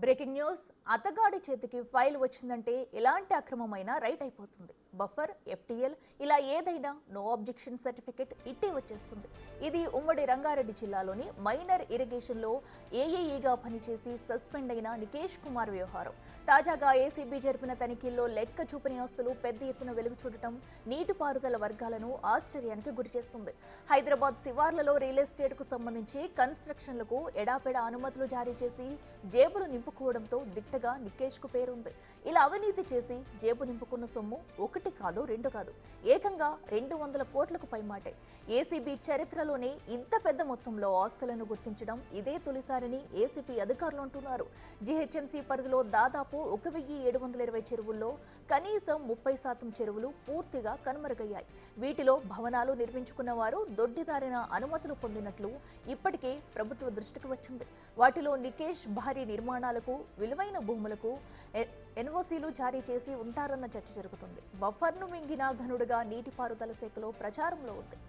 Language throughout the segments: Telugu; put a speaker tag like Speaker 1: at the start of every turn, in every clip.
Speaker 1: బ్రేకింగ్ న్యూస్ అతగాడి చేతికి ఫైల్ వచ్చిందంటే ఎలాంటి అక్రమమైనా రైట్ అయిపోతుంది. బఫర్, ఎఫ్టీఎల్ ఇలా ఏదైనా నో ఆబ్జెక్షన్ సర్టిఫికెట్ ఇట్టే వచ్చేస్తుంది. ఇది ఉమ్మడి రంగారెడ్డి జిల్లాలోని మైనర్ ఇరిగేషన్ లో ఏఏఈగా పనిచేసి సస్పెండ్ అయిన నికేష్ కుమార్ వ్యవహారం. తాజాగా ఏసీబీ జరిపిన తనిఖీల్లో లెక్క చూపని ఆస్తులు పెద్ద ఎత్తున వెలుగు చూడటం నీటిపారుదల వర్గాలను ఆశ్చర్యానికి గురిచేస్తుంది. హైదరాబాద్ శివార్లలో రియల్ ఎస్టేట్ కు సంబంధించి కన్స్ట్రక్షన్లకు ఎడాపెడా అనుమతులు జారీ చేసి జేబులు నింపుకోవడంతో దిట్టగా నికేష్ కు పేరుంది. ఇలా అవినీతి చేసి జేబు నింపుకున్న సొమ్ము ఒకటి కాదు, రెండు కాదు, ఏకంగా 200 కోట్లకు పైమాటే. ఏసీబీ చరిత్రలోనే ఇంత పెద్ద మొత్తంలో ఆస్తులను గుర్తించడం ఇదే తొలిసారని ఏసీబీ అధికారులు అంటున్నారు. జీహెచ్ఎంసీ పరిధిలో దాదాపు 1720 చెరువుల్లో కనీసం 30% చెరువులు పూర్తిగా కనుమరుగయ్యాయి. వీటిలో భవనాలు నిర్మించుకున్న వారు దొడ్డిదారిన అనుమతులు పొందినట్లు ఇప్పటికే ప్రభుత్వ దృష్టికి వచ్చింది. వాటిలో నికేష్ భారీ నిర్మాణాలకు, విలువైన భూములకు ఎన్ఓసీలు జారీ చేసి ఉంటారన్న చర్చ జరుగుతుంది. బఫర్ను మింగిన ఘనుడుగా నీటిపారుదల శాఖలో ప్రచారంలో ఉంది.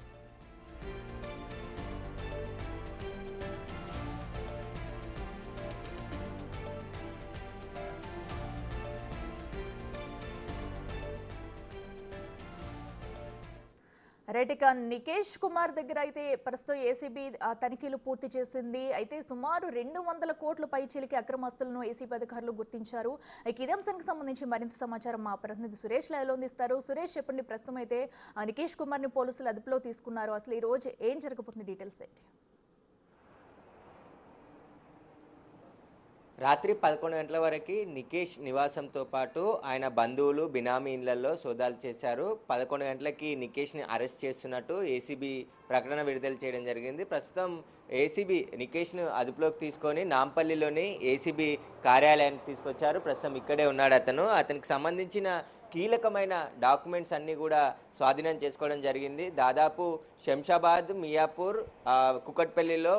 Speaker 1: రైట్గా నికేష్ కుమార్ దగ్గర అయితే ప్రస్తుతం ఏసీబీ తనిఖీలు పూర్తి చేసింది. అయితే సుమారు 200 కోట్ల పైచిలికి అక్రమాస్తులను ఏసీబీ అధికారులు గుర్తించారు. ఇదే అంశానికి సంబంధించి మరింత సమాచారం మా ప్రతినిధి సురేష్ లైవ్లో అందిస్తారు. సురేష్, చెప్పండి, ప్రస్తుతం అయితే నికేష్ కుమార్ ని పోలీసులు అదుపులో తీసుకున్నారు. అసలు ఈ రోజు ఏం జరగబోతుంది, డీటెయిల్స్ ఏంటి?
Speaker 2: రాత్రి 11 గంటల వరకు నికేష్ నివాసంతో పాటు ఆయన బంధువులు, బినామీ ఇళ్లలో సోదాలు చేశారు. 11 గంటలకి నికేష్ని అరెస్ట్ చేస్తున్నట్టు ఏసీబీ ప్రకటన విడుదల చేయడం జరిగింది. ప్రస్తుతం ఏసీబీ నికేష్ను అదుపులోకి తీసుకొని నాంపల్లిలోని ఏసీబీ కార్యాలయానికి తీసుకొచ్చారు. ప్రస్తుతం ఇక్కడే ఉన్నాడు అతను. అతనికి సంబంధించిన కీలకమైన డాక్యుమెంట్స్ అన్నీ కూడా స్వాధీనం చేసుకోవడం జరిగింది. దాదాపు శంషాబాద్, మియాపూర్, కుకట్పల్లిలో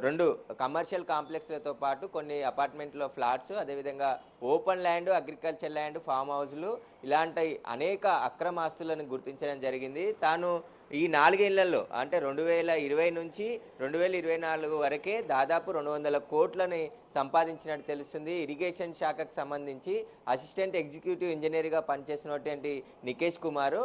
Speaker 2: 2 కమర్షియల్ కాంప్లెక్స్లతో పాటు కొన్ని అపార్ట్మెంట్లో ఫ్లాట్స్, అదేవిధంగా open land, agriculture land, farm హౌస్లు ఇలాంటి అనేక అక్రమ ఆస్తులను గుర్తించడం జరిగింది. తాను ఈ 4 ఏళ్లలో అంటే 2020 నుంచి 2024 వరకే దాదాపు 200 కోట్లని సంపాదించినట్టు తెలుస్తుంది. ఇరిగేషన్ శాఖకు సంబంధించి అసిస్టెంట్ ఎగ్జిక్యూటివ్ ఇంజనీర్గా పనిచేసినటువంటి నికేష్ కుమార్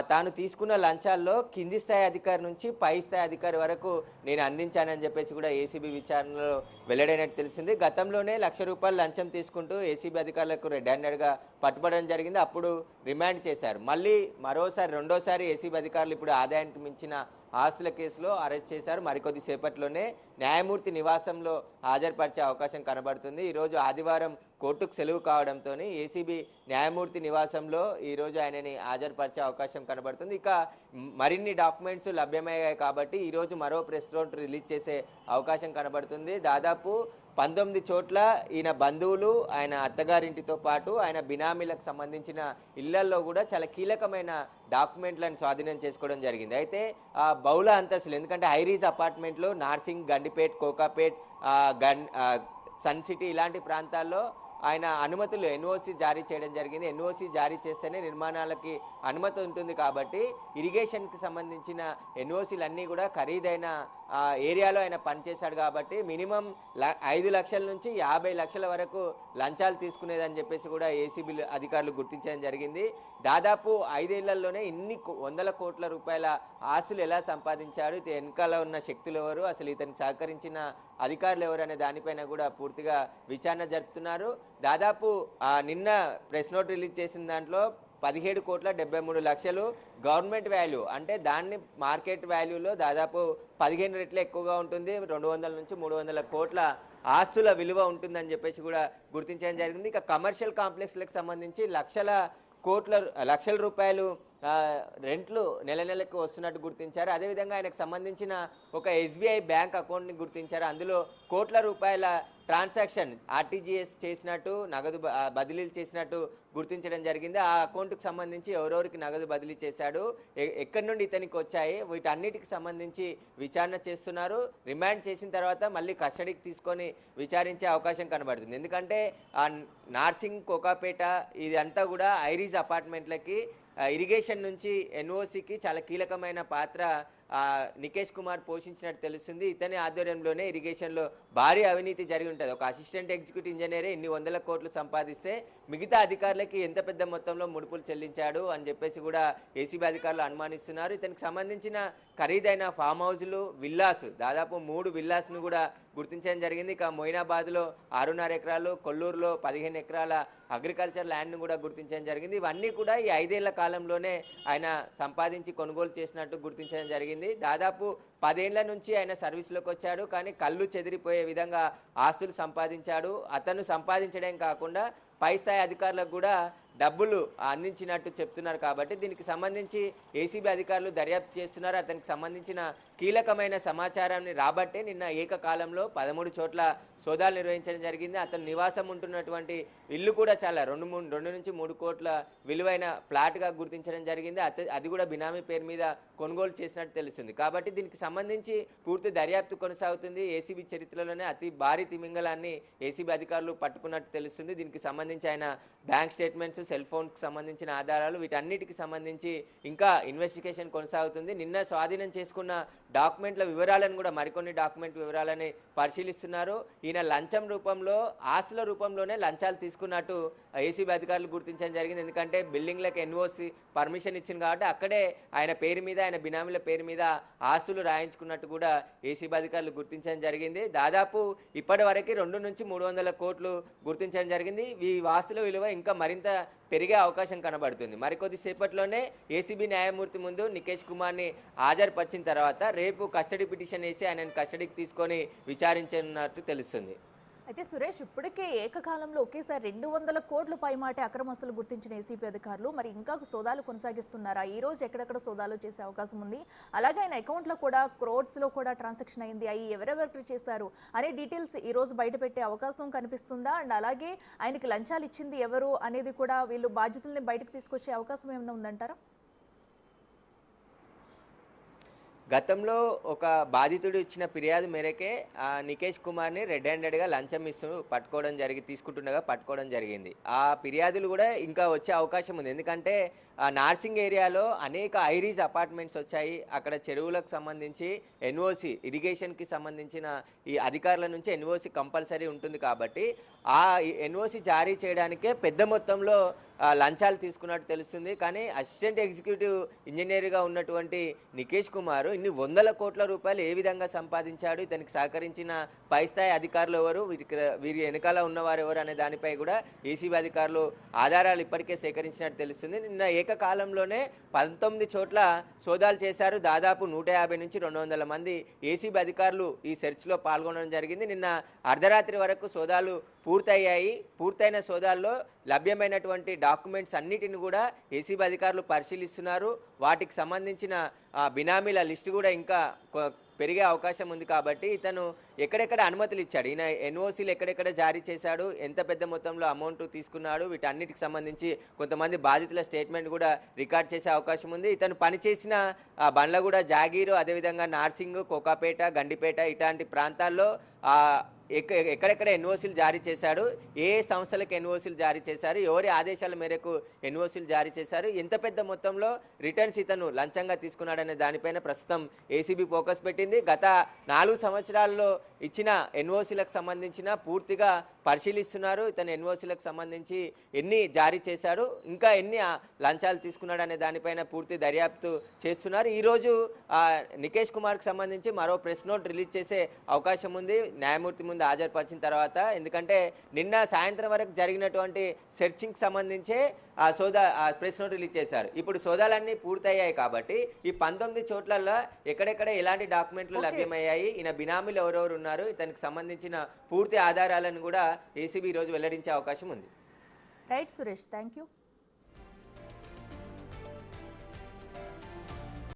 Speaker 2: తాను తీసుకున్న లంచాల్లో కింది స్థాయి అధికారి నుంచి పై స్థాయి అధికారి వరకు నేను అందించానని చెప్పేసి కూడా ఏసీబీ విచారణలో వెల్లడైనట్టు తెలిసింది. గతంలోనే ₹1,00,000 లంచం తీసుకుంటూ ఏసీబీ అధికారులకు రెడ్ హ్యాండెడ్గా పట్టుబడడం జరిగింది. అప్పుడు రిమాండ్ చేశారు. మళ్ళీ రెండోసారి ఏసీబీ అధికారులు ఇప్పుడు ఆదాయానికి మించిన ఆస్తుల కేసులో అరెస్ట్ చేశారు. మరికొద్ది సేపట్లోనే న్యాయమూర్తి నివాసంలో హాజరుపరిచే అవకాశం కనబడుతుంది. ఈరోజు ఆదివారం కోర్టుకు సెలవు కావడంతో ఏసీబీ న్యాయమూర్తి నివాసంలో ఈరోజు ఆయనని హాజరుపరిచే అవకాశం కనబడుతుంది. ఇక మరిన్ని డాక్యుమెంట్స్ లభ్యమయ్యాయి కాబట్టి ఈరోజు మరో ప్రెస్ నోట్ రిలీజ్ చేసే అవకాశం కనబడుతుంది. దాదాపు 19 చోట్ల ఈయన బంధువులు, ఆయన అత్తగారింటితో పాటు ఆయన బినామీలకు సంబంధించిన ఇళ్లల్లో కూడా చాలా కీలకమైన డాక్యుమెంట్లను స్వాధీనం చేసుకోవడం జరిగింది. అయితే బహుళ అంతస్తులు, ఎందుకంటే హైరీజ్ అపార్ట్మెంట్లు నార్సింగ్, గండిపేట్, కోకాపేట్, సన్ సిటీ ఇలాంటి ప్రాంతాల్లో ఆయన అనుమతులు ఎన్ఓసి జారీ చేయడం జరిగింది. ఎన్ఓసి జారీ చేస్తేనే నిర్మాణాలకి అనుమతి ఉంటుంది కాబట్టి ఇరిగేషన్కి సంబంధించిన ఎన్ఓసీలు అన్నీ కూడా ఖరీదైన ఏరియాలో ఆయన పనిచేశాడు కాబట్టి మినిమం 5 లక్షల నుంచి 50 లక్షల వరకు లంచాలు తీసుకునేదని చెప్పేసి కూడా ఏసీబీ అధికారులు గుర్తించడం జరిగింది. దాదాపు 5 ఏళ్లలోనే ఇన్ని 100 కోట్ల రూపాయల ఆస్తులు ఎలా సంపాదించాడు, ఇతని వెనకాల ఉన్న శక్తులు ఎవరు, అసలు ఇతనికి సహకరించిన అధికారులు ఎవరు అనే దానిపైన కూడా పూర్తిగా విచారణ జరుపుతున్నారు. దాదాపు నిన్న ప్రెస్ నోట్ రిలీజ్ చేసిన దాంట్లో 17,73,00,000 గవర్నమెంట్ వాల్యూ, అంటే దాన్ని మార్కెట్ వాల్యూలో దాదాపు 15 రెట్లు ఎక్కువగా ఉంటుంది. 200 నుంచి 300 కోట్ల ఆస్తుల విలువ ఉంటుందని చెప్పేసి కూడా గుర్తించడం జరిగింది. ఇక కమర్షియల్ కాంప్లెక్స్లకు సంబంధించి లక్షల రూపాయలు రెంట్లు నెలకు వస్తున్నట్టు గుర్తించారు. అదేవిధంగా ఆయనకు సంబంధించిన ఒక ఎస్బీఐ బ్యాంక్ అకౌంట్ని గుర్తించారు. అందులో కోట్ల రూపాయల ట్రాన్సాక్షన్ ఆర్టీజీఎస్ చేసినట్టు, నగదు బదిలీలు చేసినట్టు గుర్తించడం జరిగింది. ఆ అకౌంట్కి సంబంధించి ఎవరెవరికి నగదు బదిలీ చేశాడు, ఎక్కడి నుండి ఇతనికి వచ్చాయి, వీటన్నిటికి సంబంధించి విచారణ చేస్తున్నారు. రిమాండ్ చేసిన తర్వాత మళ్ళీ కస్టడీకి తీసుకొని విచారించే అవకాశం కనబడుతుంది. ఎందుకంటే నార్సింగ్, కోకాపేట ఇదంతా కూడా ఐరీజ్ అపార్ట్మెంట్లకి ఇరిగేషన్ నుంచి ఎన్ఓసికి చాలా కీలకమైన పాత్ర నికేష్ కుమార్ పోషించినట్టు తెలుస్తుంది. ఇతని ఆధ్వర్యంలోనే ఇరిగేషన్లో భారీ అవినీతి జరిగి ఉంటుంది. ఒక అసిస్టెంట్ ఎగ్జిక్యూటివ్ ఇంజనీరే ఇన్ని వందల కోట్లు సంపాదిస్తే మిగతా అధికారులకి ఎంత పెద్ద మొత్తంలో ముడుపులు చెల్లించాడు అని చెప్పేసి కూడా ఏసీబీ అధికారులు అనుమానిస్తున్నారు. ఇతనికి సంబంధించిన ఖరీదైన ఫామ్ హౌస్లు, విల్లాస్, దాదాపు 3 విల్లాస్ను కూడా గుర్తించడం జరిగింది. ఇక మొయినాబాద్లో 6.5 ఎకరాలు, కొల్లూరులో 15 ఎకరాల అగ్రికల్చర్ ల్యాండ్ను కూడా గుర్తించడం జరిగింది. ఇవన్నీ కూడా ఈ 5 ఏళ్ల కాలంలోనే ఆయన సంపాదించి కొనుగోలు చేసినట్టు గుర్తించడం జరిగింది. దాదాపు 10 ఏళ్ల నుంచి ఆయన సర్వీస్లోకి వచ్చాడు, కానీ కళ్ళు చెదిరిపోయే విధంగా ఆస్తులు సంపాదించాడు. అతను సంపాదించడం కాకుండా పై స్థాయి అధికారులకు కూడా డబ్బులు అందించినట్టు చెప్తున్నారు. కాబట్టి దీనికి సంబంధించి ఏసీబీ అధికారులు దర్యాప్తు చేస్తున్నారు. అతనికి సంబంధించిన కీలకమైన సమాచారాన్ని రాబట్టే నిన్న ఏకకాలంలో 13 చోట్ల సోదాలు నిర్వహించడం జరిగింది. అతను నివాసం ఉంటున్నటువంటి ఇల్లు కూడా చాలా 2 నుంచి 3 కోట్ల విలువైన ఫ్లాట్గా గుర్తించడం జరిగింది. అది కూడా బినామీ పేరు మీద కొనుగోలు చేసినట్టు తెలుస్తుంది. కాబట్టి దీనికి సంబంధించి పూర్తి దర్యాప్తు కొనసాగుతుంది. ఏసీబీ చరిత్రలోనే అతి భారీ తిమింగలాన్ని ఏసీబీ అధికారులు పట్టుకున్నట్టు తెలుస్తుంది. దీనికి సంబంధించి ఆయన బ్యాంక్ స్టేట్మెంట్స్, సెల్ ఫోన్కి సంబంధించిన ఆధారాలు, వీటన్నిటికి సంబంధించి ఇంకా ఇన్వెస్టిగేషన్ కొనసాగుతుంది. నిన్న స్వాధీనం చేసుకున్న డాక్యుమెంట్ల వివరాలను కూడా, మరికొన్ని డాక్యుమెంట్ వివరాలని పరిశీలిస్తున్నారు. ఈయన లంచం రూపంలో, ఆస్తుల రూపంలోనే లంచాలు తీసుకున్నట్టు ఏసీబీ అధికారులు గుర్తించడం జరిగింది. ఎందుకంటే బిల్డింగ్లకు ఎన్ఓసి పర్మిషన్ ఇచ్చింది కాబట్టి అక్కడే ఆయన పేరు మీద, ఆయన బినామీల పేరు మీద ఆస్తులు రాయించుకున్నట్టు కూడా ఏసీబీ అధికారులు గుర్తించడం జరిగింది. దాదాపు ఇప్పటి వరకు 2 నుంచి 300 కోట్లు గుర్తించడం జరిగింది. ఈ ఆస్తుల విలువ ఇంకా మరింత పెరిగే అవకాశం కనబడుతుంది. మరికొద్దిసేపట్లోనే ఏసీబీ న్యాయమూర్తి ముందు నికేష్ కుమార్ని హాజరుపరిచిన తర్వాత రేపు కస్టడీ పిటిషన్ వేసి ఆయనను కస్టడీకి తీసుకొని విచారించనున్నట్టు తెలుస్తుంది.
Speaker 1: అయితే సురేష్, ఇప్పటికే ఏకకాలంలో ఒకేసారి 200 కోట్ల పైమాటే అక్రమస్తులు గుర్తించిన ఏసీబీ అధికారులు మరి ఇంకా సోదాలు కొనసాగిస్తున్నారా? ఈ రోజు ఎక్కడెక్కడ సోదాలు చేసే అవకాశం ఉంది? అలాగే ఆయన అకౌంట్లో కూడా క్రోడ్స్లో కూడా ట్రాన్సాక్షన్ అయింది, అవి ఎవరెవరికి చేశారు అనే డీటెయిల్స్ ఈ రోజు బయట పెట్టే అవకాశం కనిపిస్తుందా? అండ్ అలాగే ఆయనకి లంచాలు ఇచ్చింది ఎవరు అనేది కూడా వీళ్ళు బాధ్యతల్ని బయటకు తీసుకొచ్చే అవకాశం ఏమైనా ఉందంటారా?
Speaker 2: గతంలో ఒక బాధితుడు ఇచ్చిన ఫిర్యాదు మేరకే నికేష్ కుమార్ని రెడ్ హ్యాండెడ్గా లంచం ఇస్తూ తీసుకుంటుండగా పట్టుకోవడం జరిగింది. ఆ ఫిర్యాదులు కూడా ఇంకా వచ్చే అవకాశం ఉంది. ఎందుకంటే నార్సింగ్ ఏరియాలో అనేక ఐరీస్ అపార్ట్మెంట్స్ వచ్చాయి. అక్కడ చెరువులకు సంబంధించి ఎన్ఓసి, ఇరిగేషన్కి సంబంధించిన ఈ అధికారుల నుంచి ఎన్ఓసి కంపల్సరీ ఉంటుంది. కాబట్టి ఆ ఎన్ఓసి జారీ చేయడానికే పెద్ద మొత్తంలో లంచాలు తీసుకున్నట్టు తెలుస్తుంది. కానీ అసిస్టెంట్ ఎగ్జిక్యూటివ్ ఇంజనీర్గా ఉన్నటువంటి నికేష్ కుమార్ ఇన్ని 100 కోట్ల రూపాయలు ఏ విధంగా సంపాదించాడు, ఇతనికి సహకరించిన పై స్థాయి అధికారులు ఎవరు, వీరి వెనకాల ఉన్నవారు ఎవరు అనే దానిపై కూడా ఏసీబీ అధికారులు ఆధారాలు ఇప్పటికే సేకరించినట్టు తెలుస్తుంది. నిన్న ఏకకాలంలోనే 19 చోట్ల సోదాలు చేశారు. దాదాపు 150 నుంచి 200 మంది ఏసీబీ అధికారులు ఈ సెర్చ్లో పాల్గొనడం జరిగింది. నిన్న అర్ధరాత్రి వరకు సోదాలు పూర్తయ్యాయి. పూర్తయిన సోదాల్లో లభ్యమైనటువంటి డాక్యుమెంట్స్ అన్నిటిని కూడా ఏసీబీ అధికారులు పరిశీలిస్తున్నారు. వాటికి సంబంధించిన బినామీల లిస్టు కూడా ఇంకా పెరిగే అవకాశం ఉంది. కాబట్టి ఇతను ఎక్కడెక్కడ అనుమతులు ఇచ్చాడు, ఈయన ఎన్ఓసీలు ఎక్కడెక్కడ జారీ చేశాడు, ఎంత పెద్ద మొత్తంలో అమౌంట్ తీసుకున్నాడు, వీటన్నిటికి సంబంధించి కొంతమంది బాధితుల స్టేట్మెంట్ కూడా రికార్డ్ చేసే అవకాశం ఉంది. ఇతను పనిచేసిన బండ్లగూడ, జాగీరు, అదేవిధంగా నార్సింగ్, కోకాపేట, గండిపేట ఇట్లాంటి ప్రాంతాల్లో ఎక్కడెక్కడ ఎన్ఓసీలు జారీ చేశాడు, ఏ సంస్థలకు ఎన్ఓసీలు జారీ చేశారు, ఎవరి ఆదేశాల మేరకు ఎన్ఓసీలు జారీ చేశారు, ఎంత పెద్ద మొత్తంలో రిటర్న్స్ ఇతను లంచంగా తీసుకున్నాడనే దానిపైన ప్రస్తుతం ఏసీబీ ఫోకస్ పెట్టింది. గత 4 సంవత్సరాల్లో ఇచ్చిన ఎన్ఓసీలకు సంబంధించిన పూర్తిగా పరిశీలిస్తున్నారు. ఇతను ఎన్ఓసీలకు సంబంధించి ఎన్ని జారీ చేశాడు, ఇంకా ఎన్ని లంచాలు తీసుకున్నాడు అనే దానిపైన పూర్తి దర్యాప్తు చేస్తున్నారు. ఈరోజు నికేష్ కుమార్కి సంబంధించి మరో ప్రెస్ నోట్ రిలీజ్ చేసే అవకాశం ఉంది న్యాయమూర్తి ముందు హాజరుపరిచిన తర్వాత. ఎందుకంటే నిన్న సాయంత్రం వరకు జరిగినటువంటి సెర్చింగ్కి సంబంధించే ప్రెస్ నోట్ రిలీజ్ చేశారు. ఇప్పుడు సోదాలన్నీ పూర్తయ్యాయి. కాబట్టి ఈ 19 చోట్లలో ఎక్కడెక్కడ ఎలాంటి డాక్యుమెంట్లు లభ్యమయ్యాయి, ఈయన బినామీలు ఎవరెవరు ఉన్నారు, ఇతనికి సంబంధించిన పూర్తి ఆధారాలను కూడా ఏసీబీ ఈరోజు వెల్లడించే అవకాశం ఉంది.
Speaker 1: Right Suresh, thank you.